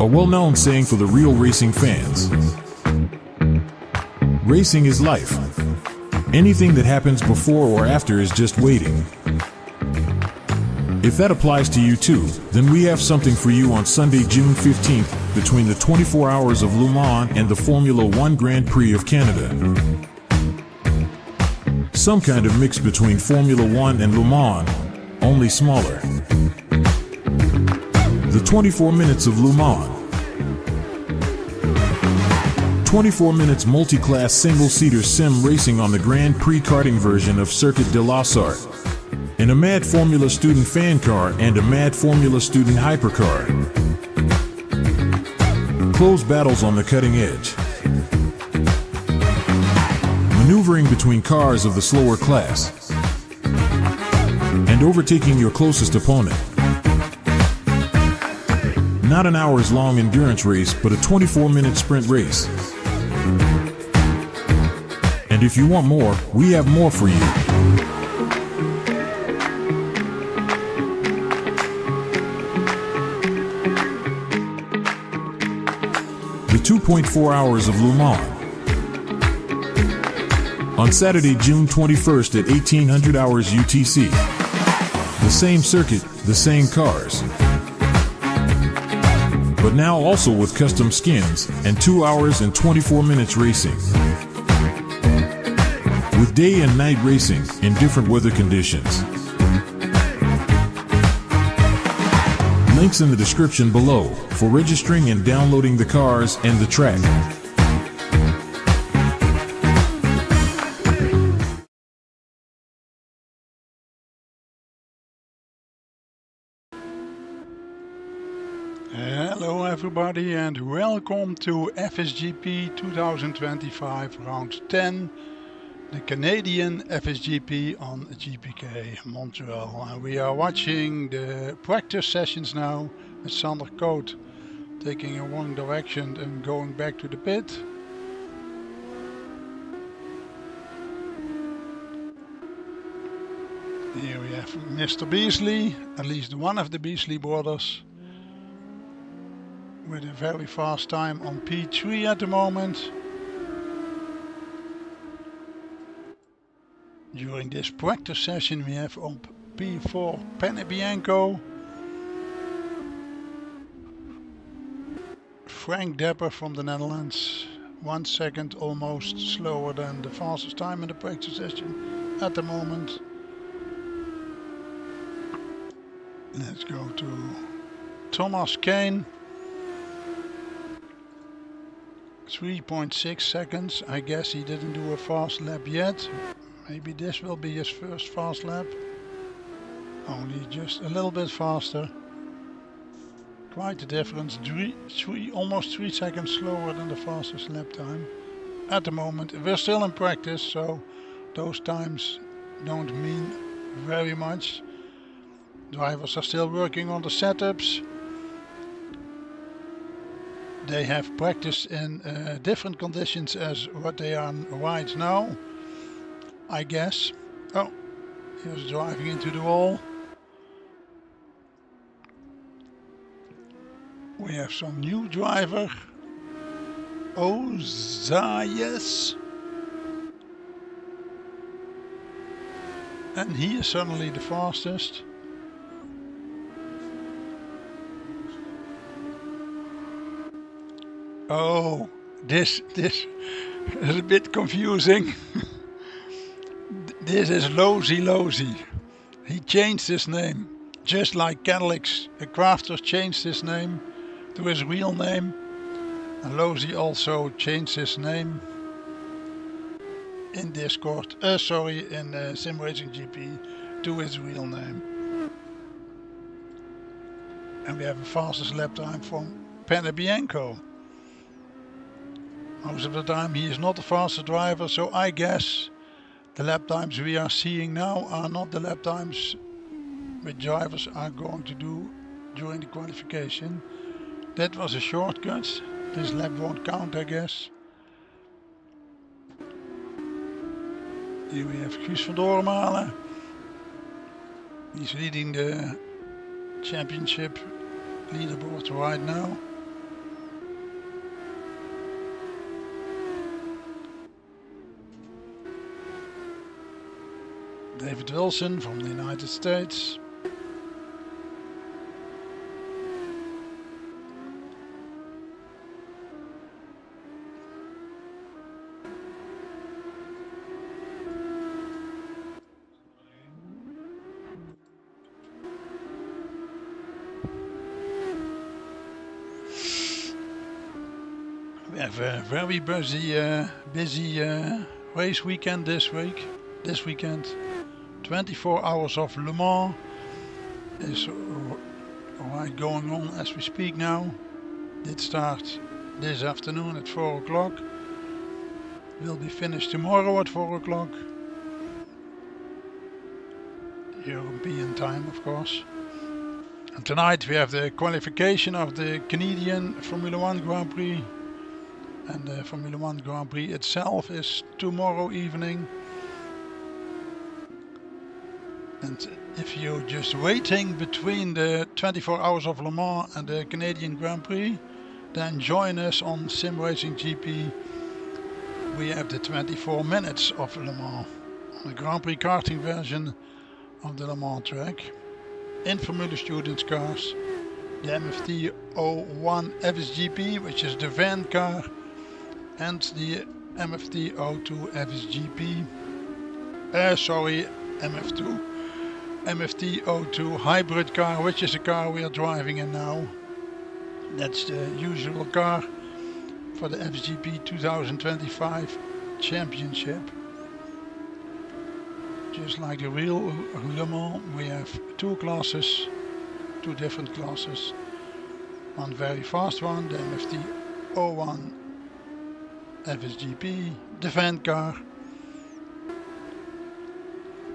A well-known saying for the real racing fans. Racing is life. Anything that happens before or after is just waiting. If that applies to you too, then we have something for you on Sunday, June 15th, between the 24 Hours of Le Mans and the Formula One Grand Prix of Canada. Some kind of mix between Formula One and Le Mans, only smaller. The 24 Minutes of Le Mans. 24 minutes multi-class single-seater sim racing on the Grand Prix karting version of Circuit de la Sarthe. In a mad Formula Student fan car and a mad Formula Student hypercar. Close battles on the cutting edge. Maneuvering between cars of the slower class. And overtaking your closest opponent. Not an hours-long endurance race, but a 24-minute sprint race. And if you want more, we have more for you. The 2.4 Hours of Le Mans. On Saturday, June 21st at 1800 hours UTC. The same circuit, the same cars. But now also with custom skins and 2 hours and 24 minutes racing. With day and night racing in different weather conditions. Links in the description below for registering and downloading the cars and the track. Hello everybody and welcome to FSGP 2025 round 10, the Canadian FSGP on GPK Montreal. And we are watching the practice sessions now with Sander Koot taking a wrong direction and going back to the pit. Here we have Mr. Beasley, at least one of the Beasley brothers, with a very fast time on P3 at the moment. During this practice session we have on P4 Pennebianco, Frank Depper from the Netherlands, 1 second almost slower than the fastest time in the practice session at the moment. Let's go to Thomas Kane. 3.6 seconds. I guess he didn't do a fast lap yet. Maybe this will be his first fast lap. Only just a little bit faster. Quite a difference. Almost 3 seconds slower than the fastest lap time. At the moment, we're still in practice, so those times don't mean very much. Drivers are still working on the setups. They have practiced in different conditions as what they are right now, I guess. Oh, he was driving into the wall. We have some new driver, Ozayes. And he is suddenly the fastest. Oh, this is a bit confusing. This is Lozy. He changed his name, just like Cadillac's Crafters changed his name to his real name. And Lozy also changed his name in Discord, in Sim Racing GP to his real name. And we have a fastest lap time from Pennebianco. Most of the time he is not the fastest driver, so I guess the lap times we are seeing now are not the lap times which drivers are going to do during the qualification. That was a shortcut. This lap won't count, I guess. Here we have Guus van Doormalen. He's leading the championship leaderboard right now. David Wilson from the United States. We have a very busy race weekend this weekend. 24 hours of Le Mans is alright going on as we speak now. It starts this afternoon at 4 o'clock. Will be finished tomorrow at 4 o'clock. European time, of course. And tonight we have the qualification of the Canadian Formula 1 Grand Prix. And the Formula 1 Grand Prix itself is tomorrow evening. And if you're just waiting between the 24 hours of Le Mans and the Canadian Grand Prix, then join us on Sim Racing GP. We have the 24 minutes of Le Mans, the Grand Prix karting version of the Le Mans track. In Formula Students cars, the MFT 01 FSGP, which is the van car, and the MFT 02 FSGP. MFT 02 hybrid car, which is the car we are driving in now. That's the usual car for the FSGP 2025 championship. Just like the real Le Mans, we have two different classes. One very fast one, the MFT 01 FSGP, the van car,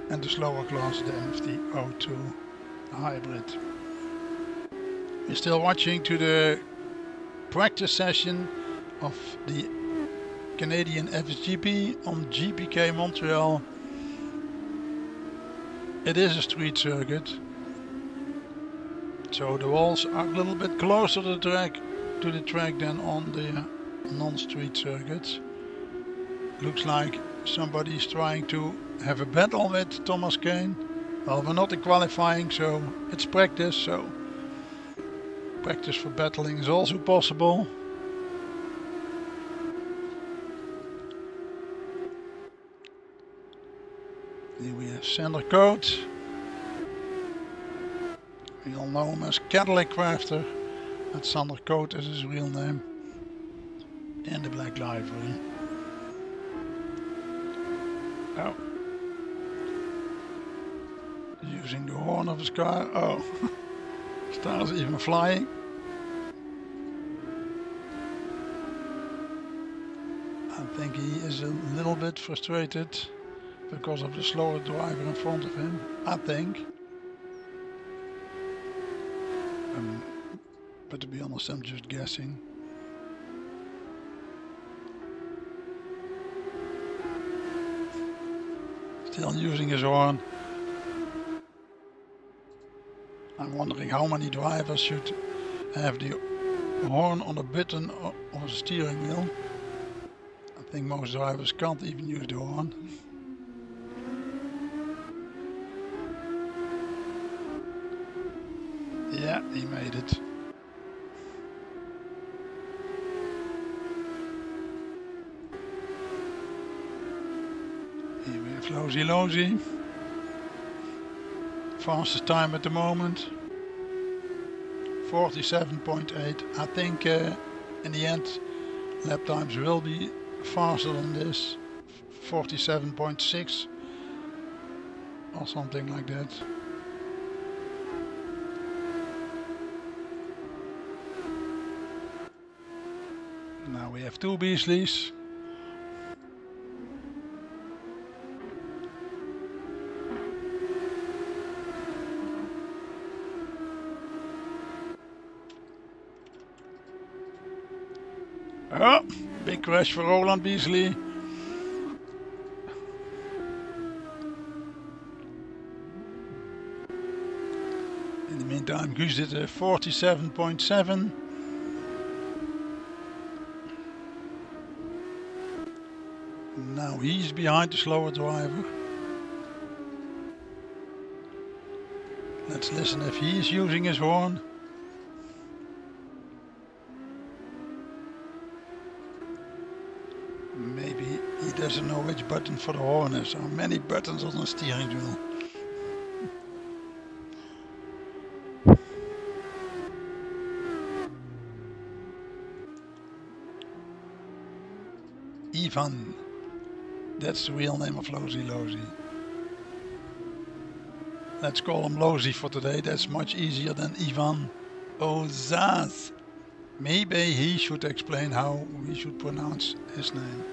and the slower class, the MFT 02 hybrid. We're still watching to the practice session of the Canadian FSGP on GPK Montreal. It is a street circuit, so the walls are a little bit closer to the track than on the non-street circuits. Looks like somebody's trying to have a battle with Thomas Kane. Well, we're not in qualifying, so it's practice, so practice for battling is also possible. Here we have Sander Coates. We all know him as Cadillac Crafter. That's Sander Coates is his real name. In the black livery. Oh. Using the horn of his car. Oh. Star's even flying. I think he is a little bit frustrated because of the slower driver in front of him. I think. But to be honest, I'm just guessing. Still using his horn. I'm wondering how many drivers should have the horn on the button of the steering wheel. I think most drivers can't even use the horn. Yeah, he made it. Here we have Lozy Lozy. Fastest time at the moment. 47.8. I think in the end lap times will be faster than this. 47.6 or something like that. Now we have two Beasleys. Oh, big crash for Roland Beasley. In the meantime, Guus did a 47.7. Now he's behind the slower driver. Let's listen if he is using his horn. Maybe he doesn't know which button for the horn is. There are many buttons on the steering wheel. Ivan. That's the real name of Lozy Lozy. Let's call him Lozy for today. That's much easier than Ivan Ozaz. Maybe he should explain how we should pronounce his name.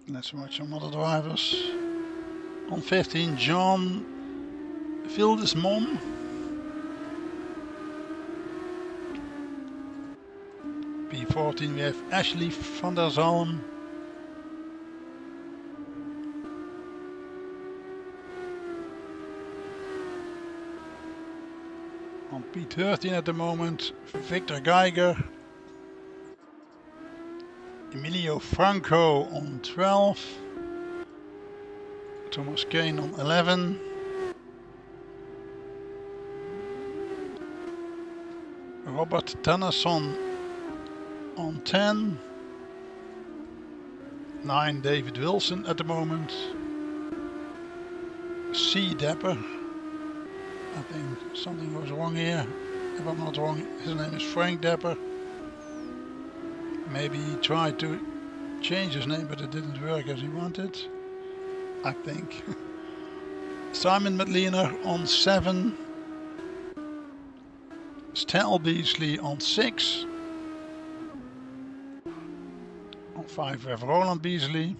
Let's watch some other drivers. On 15, John Vildesmom. P14 we have Ashley van der Zalm. On P13 at the moment, Victor Geiger. Emilio Franco on 12. Thomas Kane on 11. Robert Tennyson on 10. 9 David Wilson at the moment. C Depper. I think something was wrong here. If I'm not wrong, his name is Frank Depper. Maybe he tried to change his name, but it didn't work as he wanted, I think. Simon Medliner on 7. Stel Beasley on 6. On 5 we have Roland Beasley.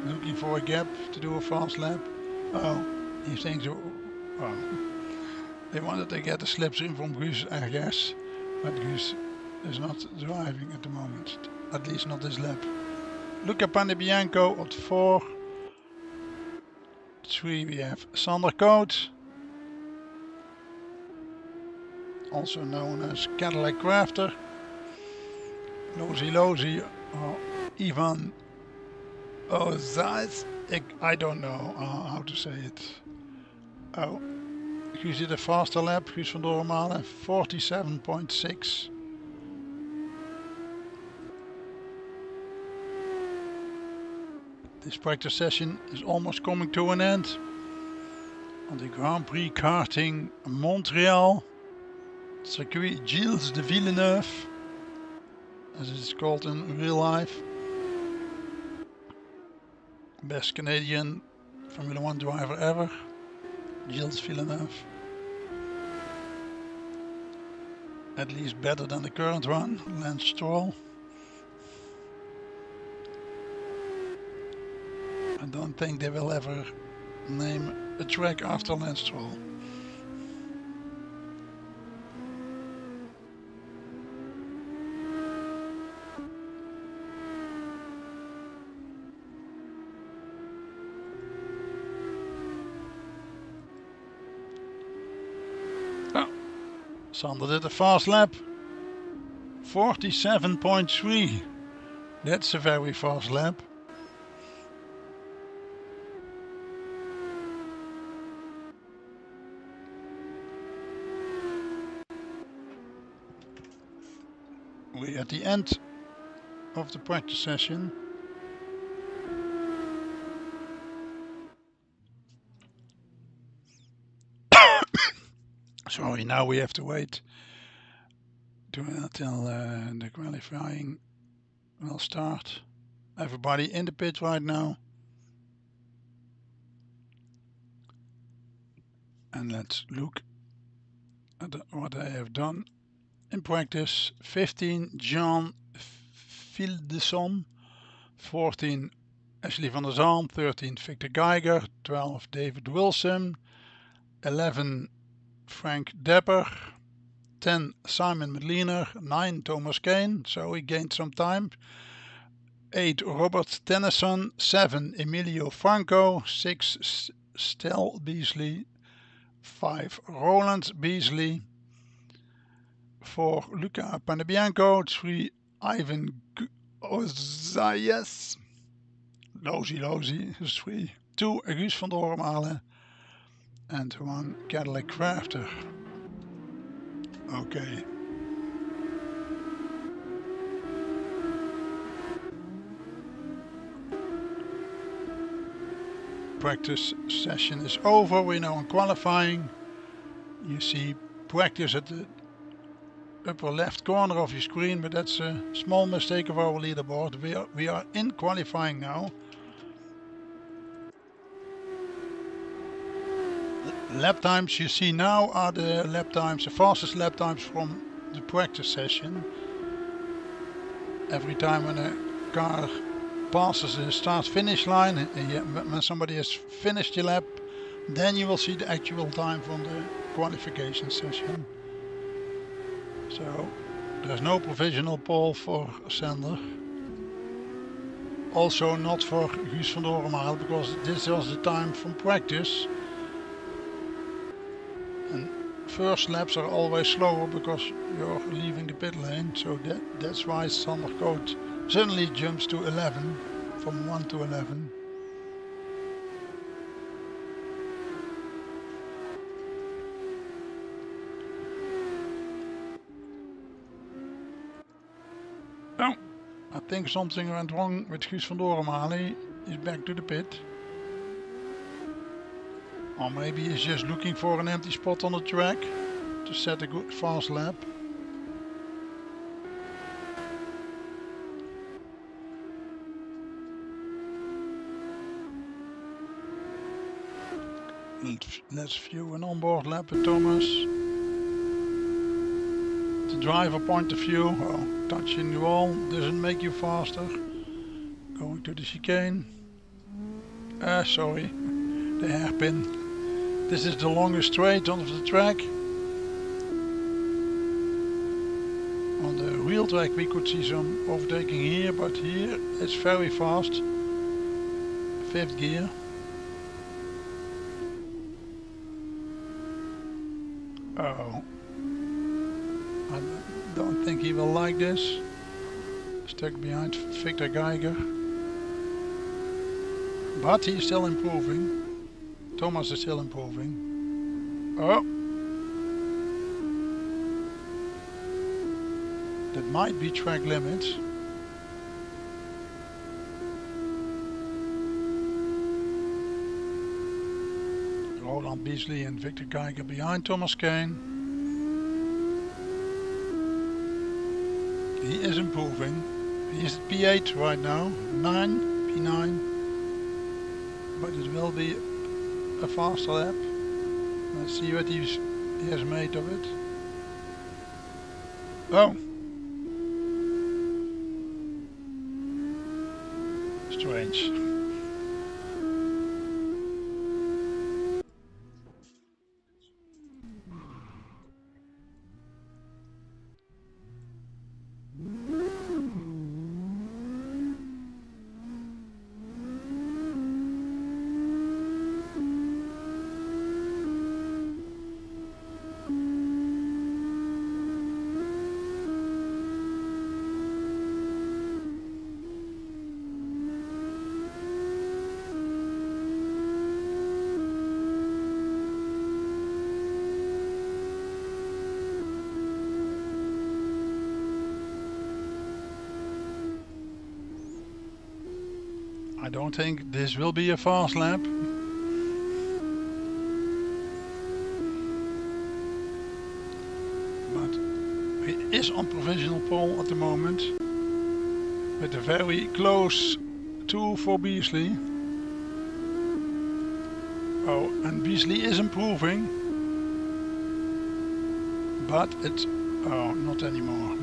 Looking for a gap to do a fast lap. Oh, he thinks, oh, they wanted to get a slipstream from Guus, I guess. But Guus is not driving at the moment, at least not this lap. Luca Panebianco at 4. 3 we have Sander Coates, also known as Cadillac Crafter. Lozy Lozy or Ivan Ozaz. I don't know how to say it. Oh, Guus did a faster lap, Guus van Dormalen, 47.6. This practice session is almost coming to an end on the Grand Prix Karting Montreal, circuit Gilles de Villeneuve, as it's called in real life. Best Canadian Formula 1 driver ever, Gilles Villeneuve. At least better than the current one, Lance Stroll. I don't think they will ever name a track after Lance Stroll. Oh, Sander did a fast lap. 47.3. That's a very fast lap. We're at the end of the practice session. Sorry, now we have to wait until the qualifying will start. Everybody in the pit right now. And let's look at what I have done in practice. 15 Jean Vildesmom, 14 Ashley van der Zalm, 13 Victor Geiger, 12 David Wilson, 11 Frank Depper, 10 Simon Medliner, 9 Thomas Kane, so he gained some time, 8 Robert Tennyson, 7 Emilio Franco, 6 Stel Beasley, 5 Roland Beasley, 4 Luca Panebianco, 3 Ivan Oh, yes. Lozy, 3. 2, Guus van Doormalen. And 1, Cadillac Crafter. Okay. Practice session is over. We're now on qualifying. You see practice at the upper left corner of your screen, but that's a small mistake of our leaderboard. We are in qualifying now. Lap times you see now are the lap times, the fastest lap times from the practice session. Every time when a car passes the start-finish line, when somebody has finished the lap, then you will see the actual time from the qualification session. So there's no provisional pole for Sander. Also not for Guus van Doormalen, because this was the time from practice. And first laps are always slower because you're leaving the pit lane. So that's why Sander Coat suddenly jumps to 11, from 1 to 11. Oh, I think something went wrong with Guus van Doormalen. He's back to the pit. Or maybe he's just looking for an empty spot on the track to set a good fast lap. Let's view an onboard lap with Thomas. The driver point of view, touching the wall doesn't make you faster. Going to the chicane. Sorry, the hairpin. This is the longest straight on the track. On the real track we could see some overtaking here, but here it's very fast. 5th gear. Oh, I don't think he will like this. Stuck behind Victor Geiger. But he's still improving. Thomas is still improving. Oh. That might be track limits. Roland Beasley and Victor Geiger behind Thomas Kane. He is improving. He is at P8 right now. P9. But it will be a faster lap. Let's see what he has made of it. Oh. Strange. I don't think this will be a fast lap. But he is on provisional pole at the moment. With a very close 2 for Beasley. Oh, and Beasley is improving. But it's... oh, not anymore.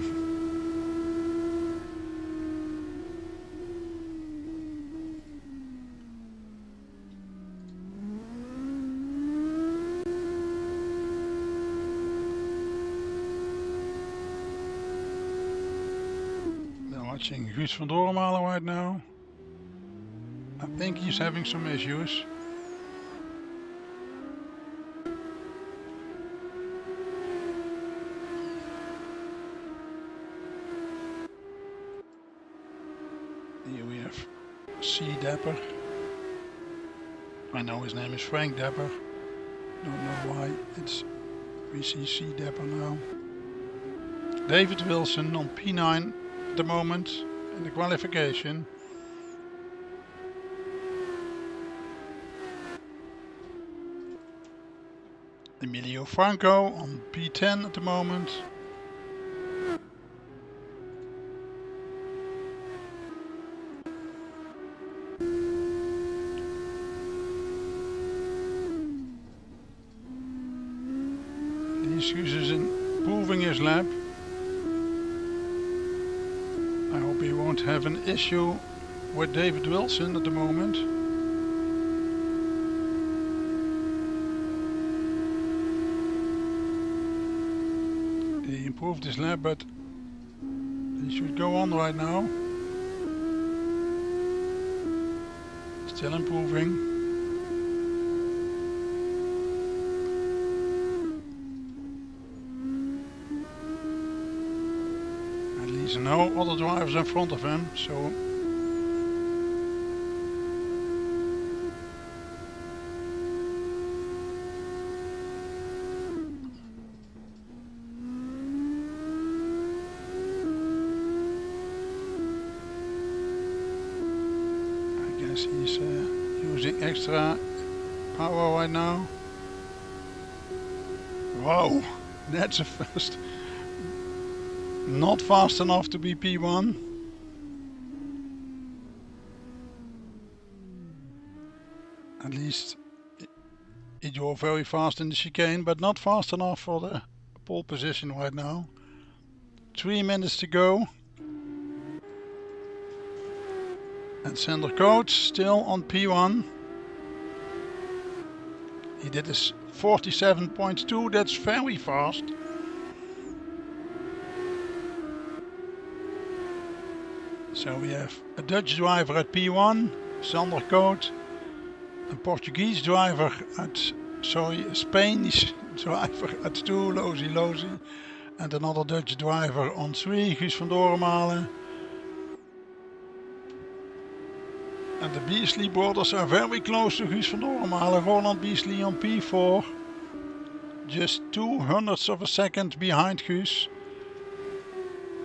Watching Guus van Doormalen right now. I think he's having some issues. Here we have C. Dapper. I know his name is Frank Dapper. Don't know why we see C. Dapper now. David Wilson on P9 at the moment in the qualification. Emilio Franco on P10 at the moment. Guus is improving his lap. I hope he won't have an issue with David Wilson at the moment. He improved his lap, but he should go on right now. Still improving. There's no other drivers in front of him, so I guess he's using extra power right now. Wow, that's a fast. Not fast enough to be P1. At least he drove very fast in the chicane, but not fast enough for the pole position right now. 3 minutes to go. And Sander Coates still on P1. He did his 47.2, that's very fast. So we have a Dutch driver at P1, Sander Coates, a Portuguese driver at, a Spanish driver at 2, Lozi, and another Dutch driver on 3, Guus van Doornmalen. And the Beasley brothers are very close to Guus van Doornmalen. Roland Beasley on P4, just 200ths of a second behind Guus.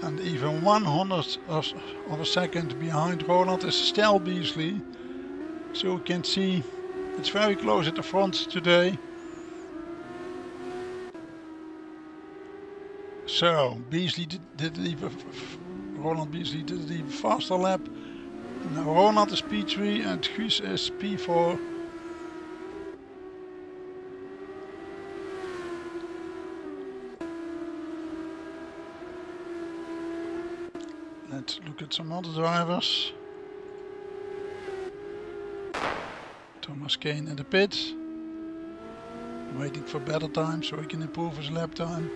And even 100th of a second behind Roland is Stel Beasley. So you can see it's very close at the front today. So Beasley did even, Roland Beasley did an even faster lap. Now Roland is P3 and Guus is P4. Let's look at some other drivers. Thomas Kane in the pits. Waiting for better time so he can improve his lap time.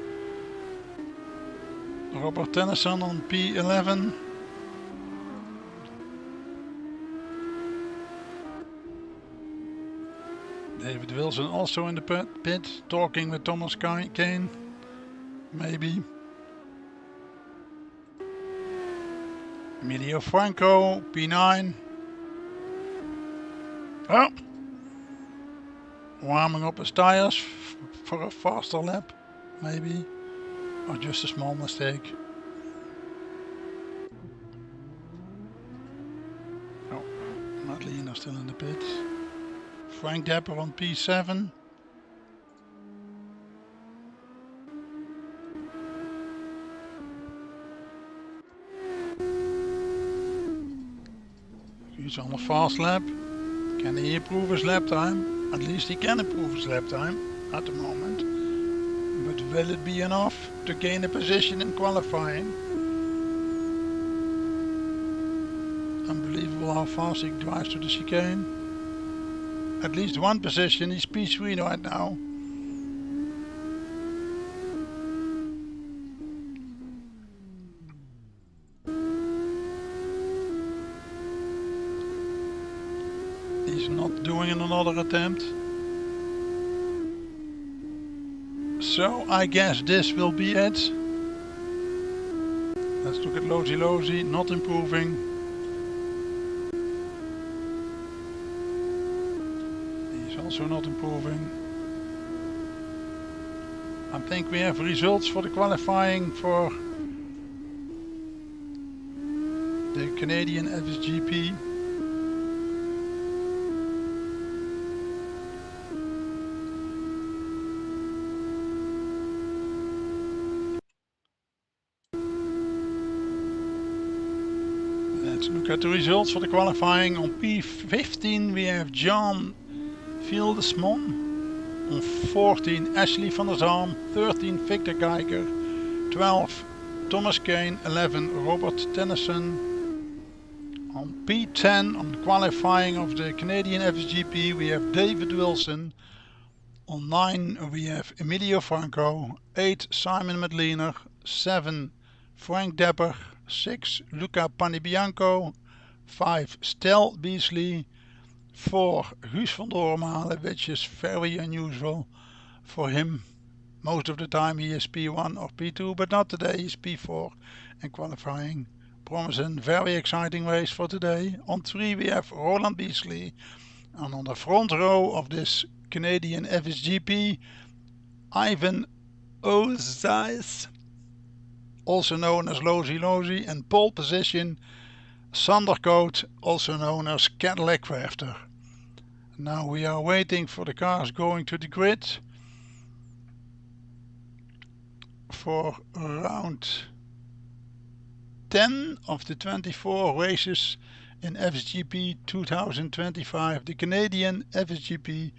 Robert Tennyson on P11. David Wilson also in the pit, talking with Thomas Kane. Maybe. Emilio Franco, P9. Oh! Warming up his tires for a faster lap, maybe. Or just a small mistake. Oh, Madeline are still in the pits. Frank Dapper on P7. He's on a fast lap. Can he improve his lap time? At least he can improve his lap time at the moment. But will it be enough to gain a position in qualifying? Unbelievable how fast he drives to the chicane. At least one position, he's P3 right now. He's not doing another attempt. So I guess this will be it. Let's look at Lozi, not improving. also not improving. I think we have results for the qualifying for the Canadian FSGP. Let's look at the results for the qualifying. On P15 we have John Fieldesman. On 14 Ashley van der Zalm. 13 Victor Geiger. 12 Thomas Kane. 11 Robert Tennyson. On P10 on qualifying of the Canadian FSGP we have David Wilson. On 9 we have Emilio Franco. 8 Simon Medliner. 7 Frank Depper. 6 Luca Panibianco. 5 Stel Beasley. 4 Guus van Doormalen, which is very unusual for him. Most of the time he is P1 or P2, but not today, he's P4 and qualifying. Promising very exciting race for today. On 3 we have Roland Beasley, and on the front row of this Canadian FSGP, Ivan Ozais, also known as Lozy Lozy, and pole position Sander Coat, also known as Cadillac Crafter. Now we are waiting for the cars going to the grid for round 10 of the 24 races in FSGP 2025, the Canadian FSGP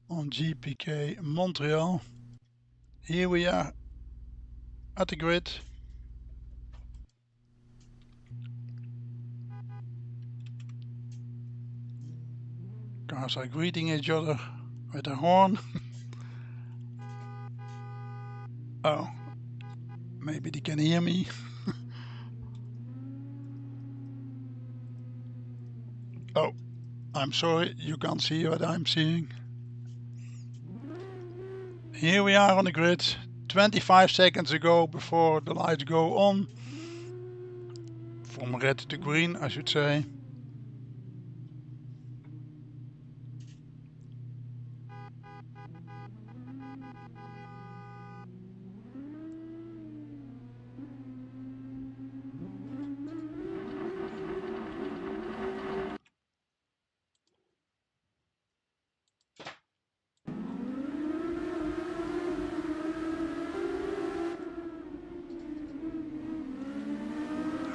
on GPK Montreal. Here we are at the grid. Cars are greeting each other with a horn. Oh, maybe they can hear me. Oh, I'm sorry, you can't see what I'm seeing. Here we are on the grid, 25 seconds ago before the lights go on. From red to green, I should say.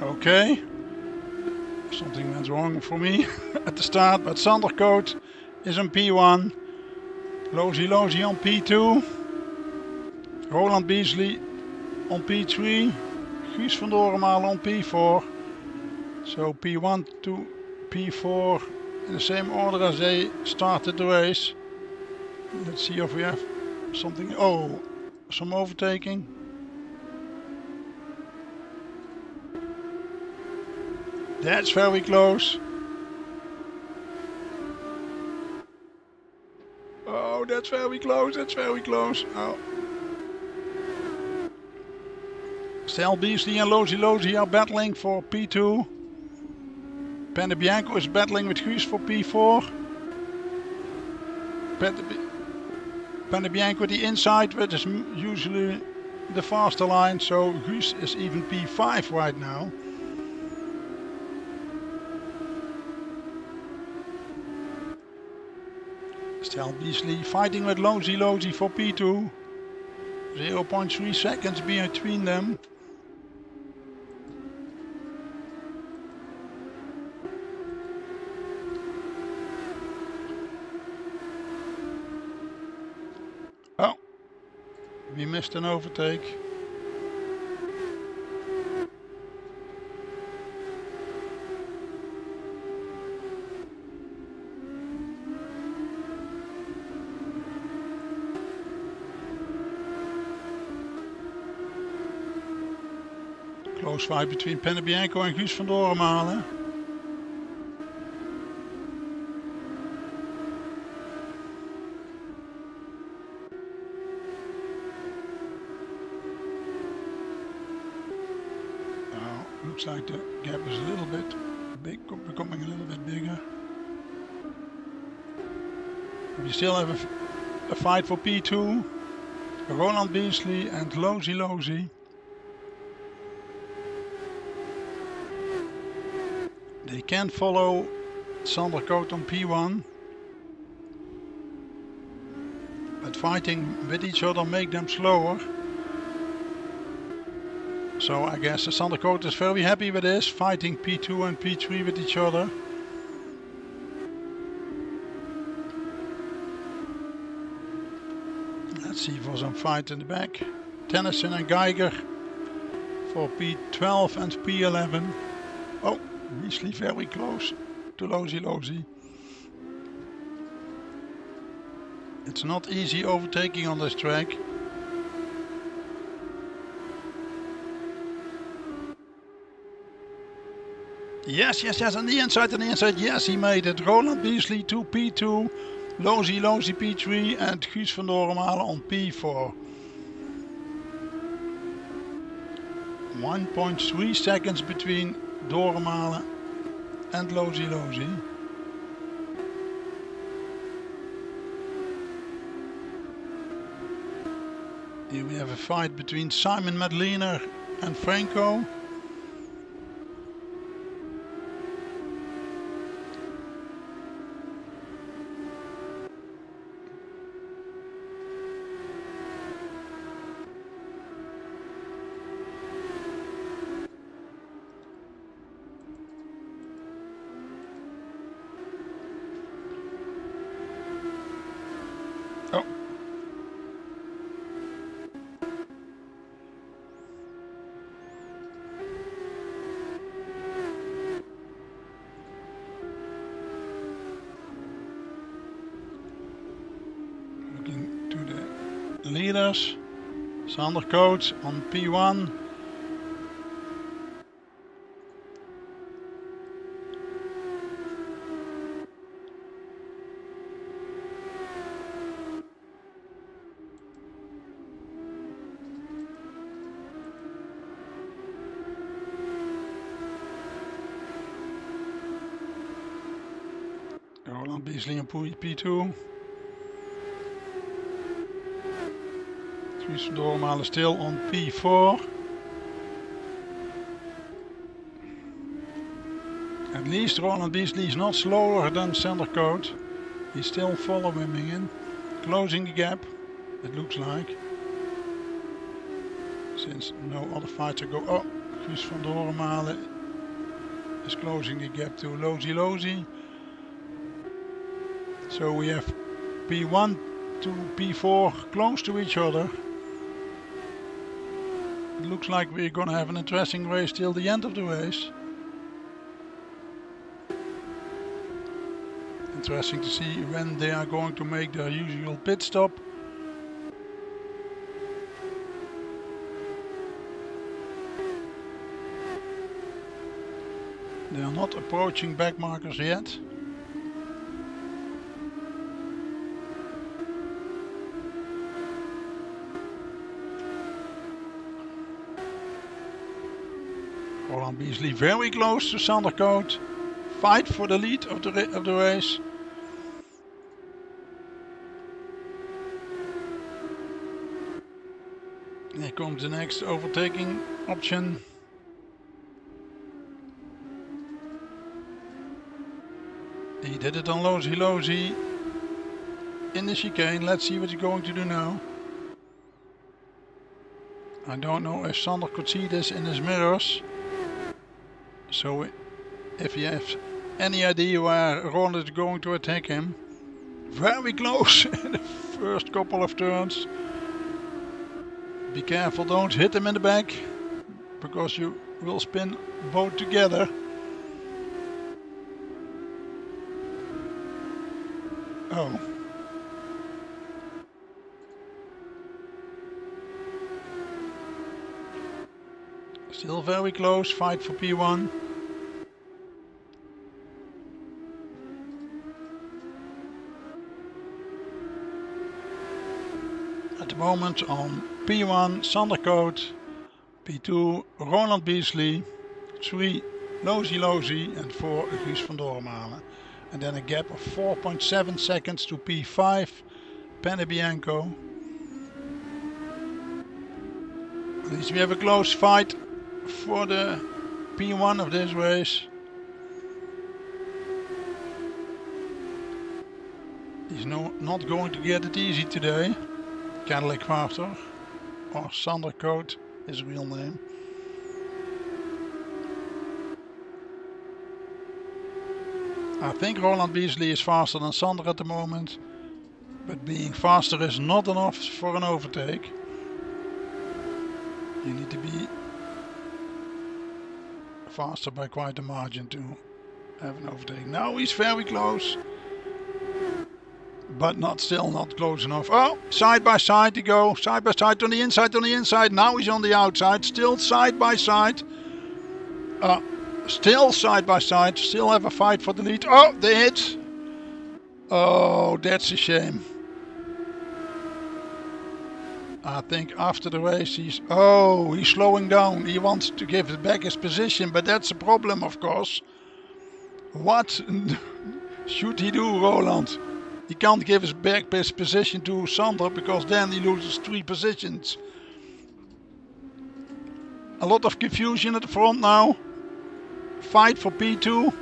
Okay, something went wrong for me at the start, but Sander Coat is on P1, Lozy Lozy on P2, Roland Beasley on P3, Guus van Doormalen on P4. So P1 to P4 in the same order as they started the race. Let's see if we have something. Oh, some overtaking. That's very close. Oh, that's very close, that's very close. Oh. Stel Beasley and Lozy Lozy are battling for P2. Panabianco is battling with Guus for P4. Panabianco the inside, which is usually the faster line, so Guus is even P5 right now. Stel Beasley fighting with Lozy Lozy for P2. 0.3 seconds between them. Oh, we missed an overtake. Close fight between Panabianco and Guus van Doormalen. Now, looks like the gap is a little bit big, becoming a little bit bigger. We still have a fight for P2. Roland Beasley and Lozy Lozy. They can follow Sander Coat on P1. But fighting with each other make them slower. So I guess Sander Coat is very happy with this, fighting P2 and P3 with each other. Let's see for some fight in the back. Tennyson and Geiger for P12 and P11. Oh, Beasley very close to Lozy Lozy. It's not easy overtaking on this track. Yes, on the inside, yes, he made it. Roland Beasley to P2, Lozy Lozy P3 and Guus van Doornmalen on P4. 1.3 seconds between Doornmalen and Lozy Lozy. Here we have a fight between Simon Madlener and Franco. Leaders, Sander Coat on P1. Roland Beasley on P2. Guus van Doornmalen still on P4. At least Roland Beasley is not slower than Sander Coat. He's still following him, closing the gap, it looks like. Since no other fighter go. Oh, Guus van Doornmalen is closing the gap to Lozy Lozy. So we have P1 to P4 close to each other. It looks like we're gonna have an interesting race till the end of the race. Interesting to see when they are going to make their usual pit stop. They are not approaching back markers yet. Roland Beasley very close to Sander Coat. Fight for the lead of the race. Here comes the next overtaking option. He did it on Lozy Lozy in the chicane. Let's see what he's going to do now. I don't know if Sander could see this in his mirrors. So if he has any idea where Roland is going to attack him. Very close in the first couple of turns. Be careful, don't hit him in the back, because you will spin both together. Oh. Still very close, fight for P1. At the moment on P1, Sander Coat, P2, Roland Beasley, 3, Lozy Lozy and 4, Guus van Doornmalen. And then a gap of 4.7 seconds to P5, Penebianco. At least we have a close fight for the P1 of this race. He's not going to get it easy today. Cadillac Quarter, or Sander Coat, his real name. I think Roland Beasley is faster than Sander at the moment, but being faster is not enough for an overtake. You need to be faster by quite a margin to have an overtake. Now he's very close, but still not close enough. Oh, side by side to go, side by side on the inside. Now he's on the outside, still side by side. Still side by side, still have a fight for the lead. Oh, they hit. Oh, that's a shame. I think after the race he's slowing down. He wants to give it back his position, but that's a problem, of course. What should he do, Roland? He can't give his back his position to Sander because then he loses 3 positions. A lot of confusion at the front now. Fight for P2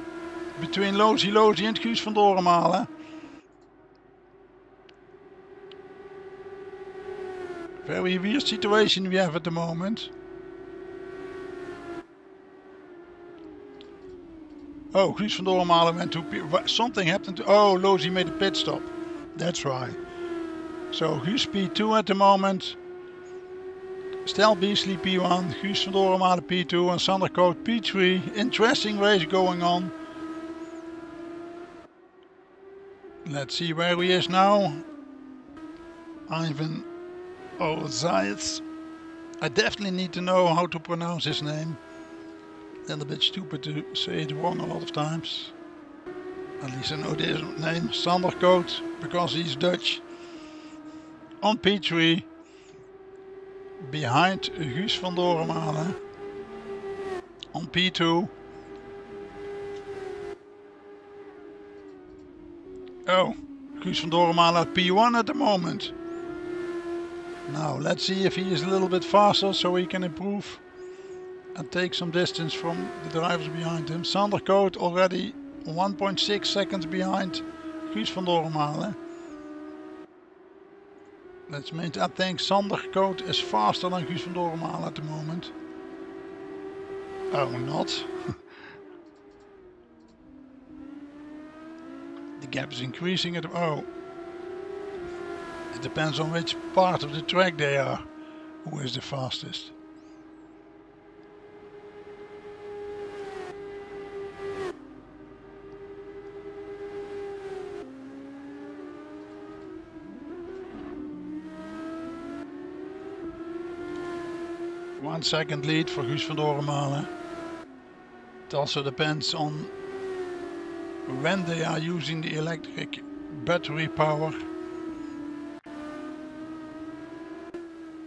between Lozi and Guus van Dorenmalen. Very weird situation we have at the moment. Oh, Guus van Dorenmalen went to P. Something happened to. Oh, Lozi made a pit stop. That's right. So Guus P2 at the moment. Stel Beasley P1, Guus van Dorenmalen P2 and Sander Coat P3. Interesting race going on. Let's see where he is now. Ivan Zayats. I definitely need to know how to pronounce his name. A little bit stupid to say it wrong a lot of times. At least I know this name. Sander Coat, because he's Dutch. On P3. Behind Guus van Dorenmalen. On P2. Oh, Guus van Dorenmalen at P1 at the moment. Now let's see if he is a little bit faster so he can improve and take some distance from the drivers behind him. Sander Coat already 1.6 seconds behind Guus van Dorenmalen. Let's make. I think Sander Coat is faster than Guus van Dorenmalen at the moment. Oh, not. The gap is increasing at. Oh. It depends on which part of the track they are. Who is the fastest? One second lead for Guus van Dorenmalen. It also depends on when they are using the electric battery power.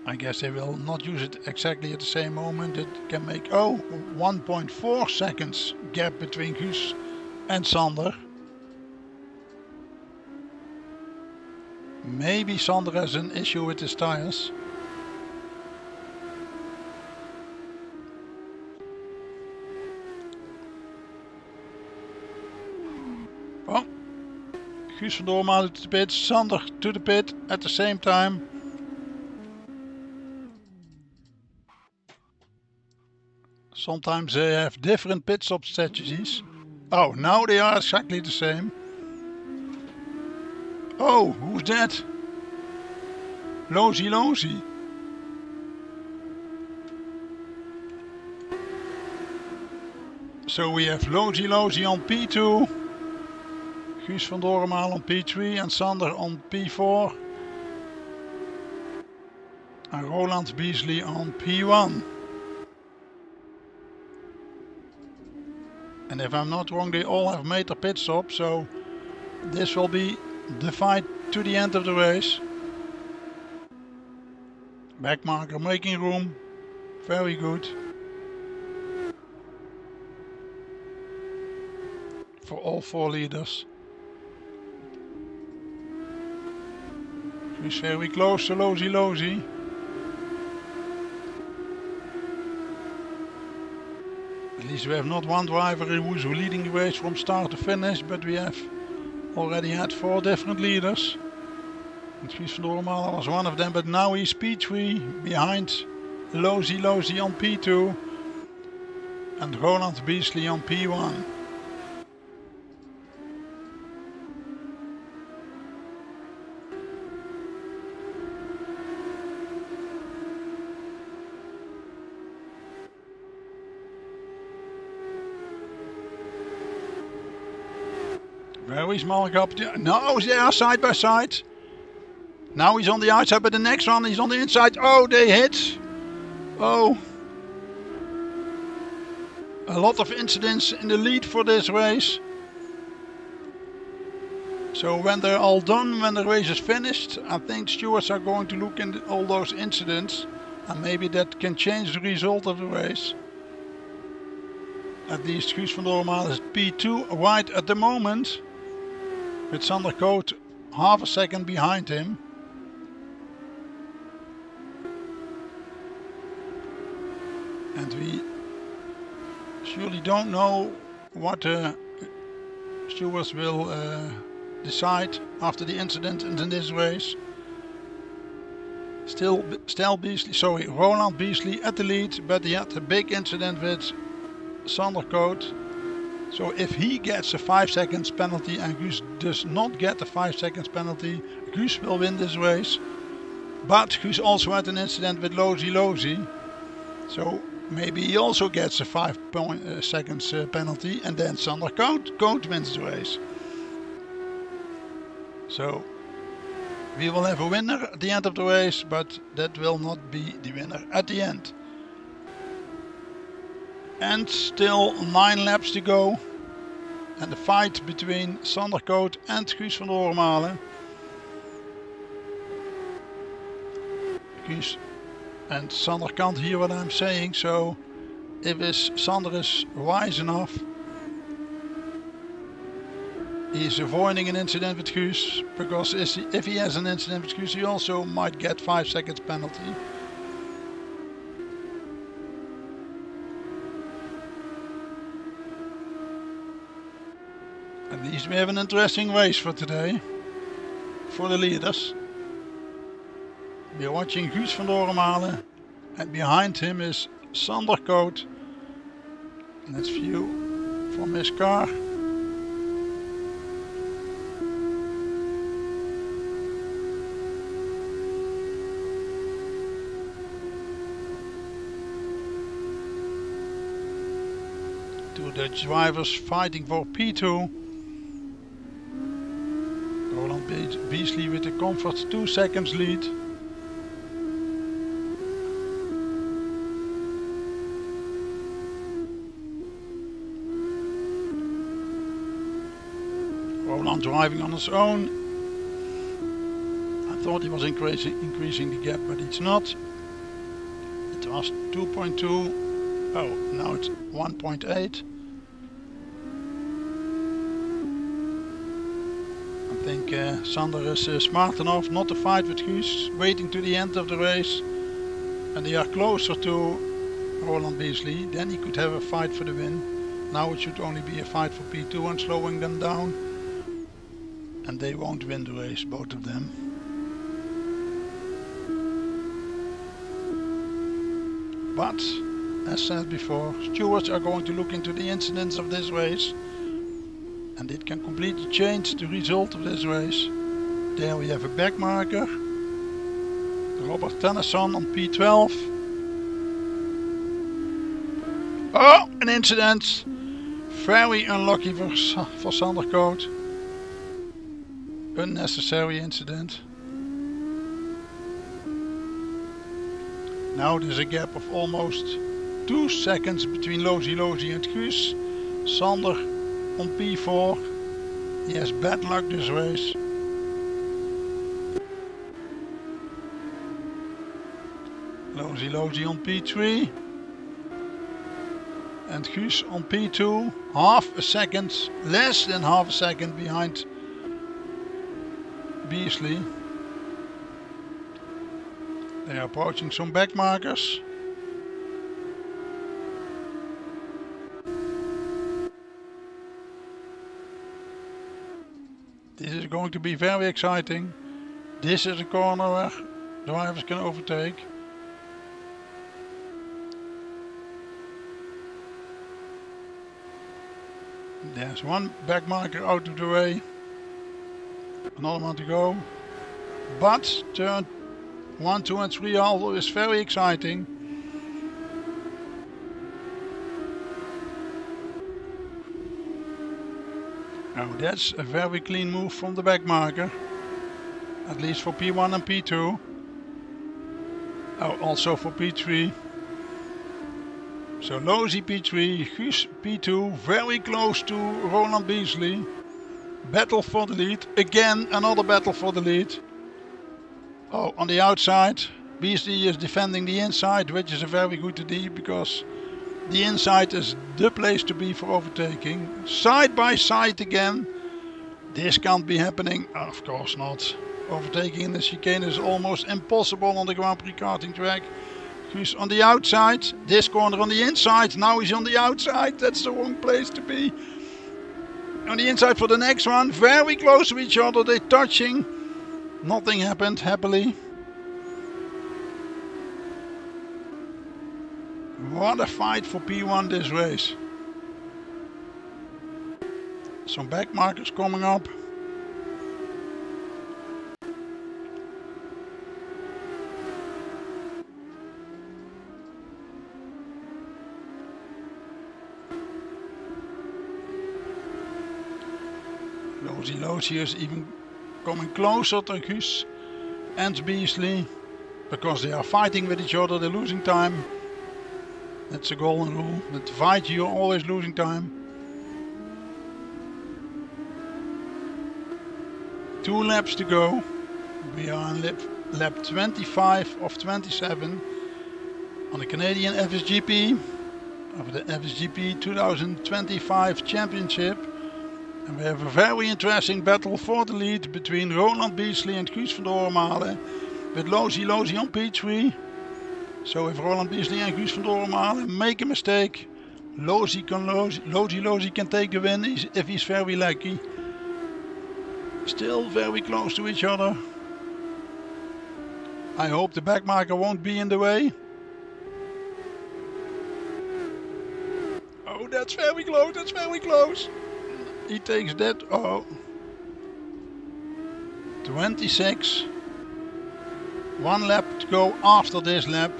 I guess they will not use it exactly at the same moment. It can make 1.4 seconds gap between Guus and Sander. Maybe Sander has an issue with his tires. Oh, Guus van Dorenmalen to the pit, Sander to the pit at the same time. Sometimes they have different pit stop strategies. Oh, now they are exactly the same. Oh, who's that? Lozi. So we have Lozi on P2. Guus van Dorenmalen on P3 and Sander on P4. And Roland Beasley on P1. And if I'm not wrong, they all have made their pit stop, so this will be the fight to the end of the race. Backmarker making room, very good. For all 4 leaders. Guus very close to Lozi. At least we have not one driver who's leading the race from start to finish, but we have already had 4 different leaders. And Guus van Dormalen was one of them, but now he's P3 behind Lozi on P2 and Roland Beasley on P1. Very small gap. No, they are side by side. Now he's on the outside, but the next one he's on the inside. Oh, they hit. Oh. A lot of incidents in the lead for this race. So when they're all done, when the race is finished, I think stewards are going to look into all those incidents. And maybe that can change the result of the race. At least Guus van Dormalen is P2 right at the moment. With Sander Koot half a second behind him. And we surely don't know what the stewards will decide after the incident in this race. Roland Beasley at the lead, but he had a big incident with Sander Koot. So if he gets a 5 seconds penalty and Guus does not get a 5 seconds penalty, Guus will win this race. But Guus also had an incident with Lozi. So maybe he also gets a 5 seconds penalty and then Sander Koot wins the race. So we will have a winner at the end of the race, but that will not be the winner at the end. And still 9 laps to go. And the fight between Sander Koot and Guus van Dormalen. Guus and Sander can't hear what I'm saying, so if Sander is wise enough, he's avoiding an incident with Guus, because if he has an incident with Guus, he also might get 5 seconds penalty. At least we have an interesting race for today, for the leaders. We are watching Guus van Dormalen, and behind him is Sander Koot. Let's view from his car. Two Dutch drivers fighting for P2. Roland Beasley with a comfort 2 seconds lead. Roland driving on his own. I thought he was increasing the gap, but it's not. It was 2.2. Oh, now it's 1.8. I think Sander is smart enough not to fight with Guus, waiting to the end of the race. And they are closer to Roland Beasley, then he could have a fight for the win. Now it should only be a fight for P2 and slowing them down. And they won't win the race, both of them. But, as said before, stewards are going to look into the incidents of this race. And it can completely change the result of this race. There we have a back marker. Robert Tennyson on P12. Oh, an incident. Very unlucky for Sander Koot. Unnecessary incident. Now there's a gap of almost 2 seconds between Lozi and Guus. Sander on P4. He has bad luck this race. Lozi on P3. And Guus on P2. Half a second, less than half a second behind Beasley. They are approaching some back markers. This is going to be very exciting. This is a corner where drivers can overtake. There's one back marker out of the way. Another one to go. But turn 1, 2 and 3 also is very exciting. Oh, that's a very clean move from the back marker. At least for P1 and P2. Oh, also for P3. So Lozi P3, Guus P2, very close to Roland Beasley. Battle for the lead. Again, another battle for the lead. Oh, on the outside, Beasley is defending the inside, which is a very good idea because the inside is the place to be for overtaking. Side by side again. This can't be happening. Of course not. Overtaking in the chicane is almost impossible on the Grand Prix karting track. He's on the outside. This corner on the inside. Now he's on the outside. That's the wrong place to be. On the inside for the next one. Very close to each other. They're touching. Nothing happened, happily. What a fight for P1 this race. Some back markers coming up. Lozi is even coming closer to Guus and Beasley because they are fighting with each other. They're losing time. That's a golden rule. With fight you're always losing time. 2 laps to go. We are on lap 25 of 27 on the Canadian FSGP of the FSGP 2025 Championship. And we have a very interesting battle for the lead between Roland Beasley and Guus van der Hormalen with Lozi on P3. So if Roland Beasley and Guus van der Hormalen make a mistake, Lozi can take the win if he's very lucky. Still very close to each other. I hope the back marker won't be in the way. Oh, that's very close, that's very close. He takes that. Oh. 26. 1 lap to go after this lap.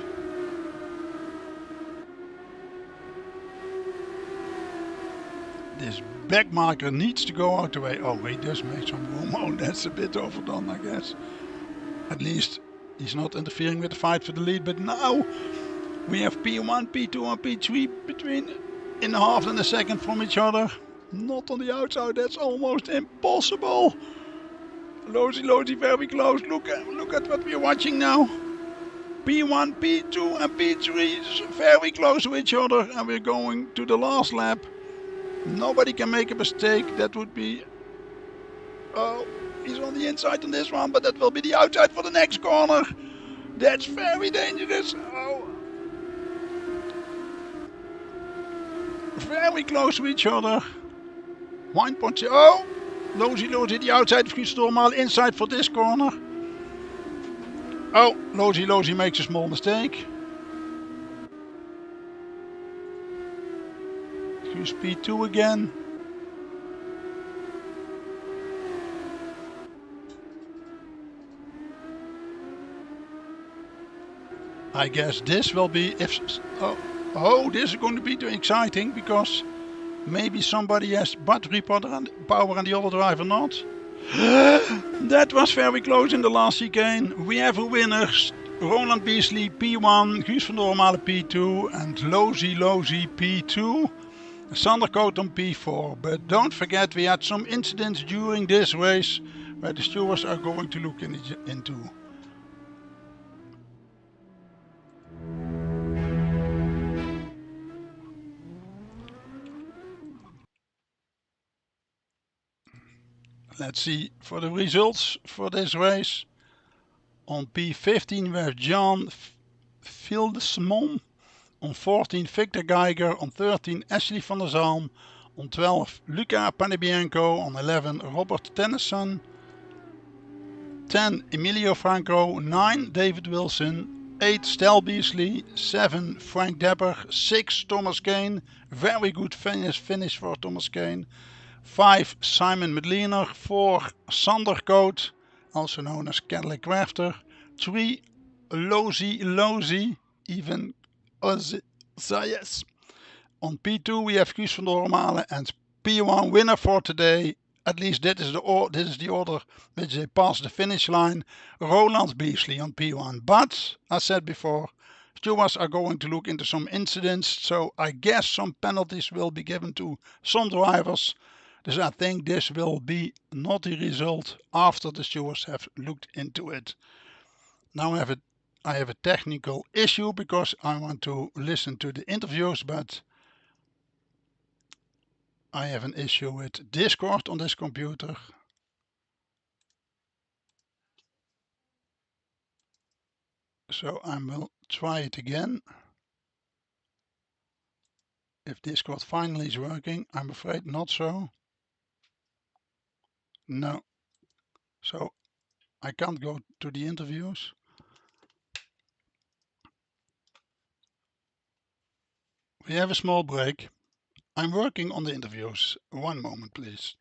This back marker needs to go out the way. Oh, he does make some room. Oh, that's a bit overdone, I guess. At least he's not interfering with the fight for the lead. But now we have P1, P2 and P3 between in a half and a second from each other. Not on the outside, that's almost impossible. Lozi very close. Look at what we're watching now. P1, P2 and P3 is very close to each other and we're going to the last lap. Nobody can make a mistake. That would be... Oh, he's on the inside on this one, but that will be the outside for the next corner. That's very dangerous. Oh. Very close to each other. 1.0. Oh, Lozi the outside of Guus van der Hormalen, inside for this corner. Oh, Lozi makes a small mistake. Guus P2 again. I guess this will be if... Oh, this is going to be too exciting because maybe somebody has battery power and the other driver not. That was very close in the last chicane. We have a winner. Roland Beasley P1, Guus van der Hormalen P2 and Lozi P2. Sander Coton P4. But don't forget we had some incidents during this race where the stewards are going to look into. Let's see for the results for this race. On P15 we have John Fieldesmon. On 14 Victor Geiger. On 13 Ashley van der Zalm. On 12 Luca Panibienko. On 11 Robert Tennyson. 10 Emilio Franco. 9 David Wilson. 8 Stel Beasley. 7 Frank Depper. 6 Thomas Kane. Very good finish for Thomas Kane. 5 Simon Medliner. 4 Sander Coat, also known as Cadillac Crafter. 3 Lozy, even Zayas. On P2 we have Guus van Dormalen, and P1 winner for today, at least this is the order which they passed the finish line, Roland Beasley on P1. But, as said before, stewards are going to look into some incidents, so I guess some penalties will be given to some drivers. So I think this will be not the result after the stewards have looked into it. Now I have a technical issue because I want to listen to the interviews, but I have an issue with Discord on this computer. So I will try it again. If Discord finally is working, I'm afraid not so. No. So I can't go to the interviews. We have a small break. I'm working on the interviews. One moment, please.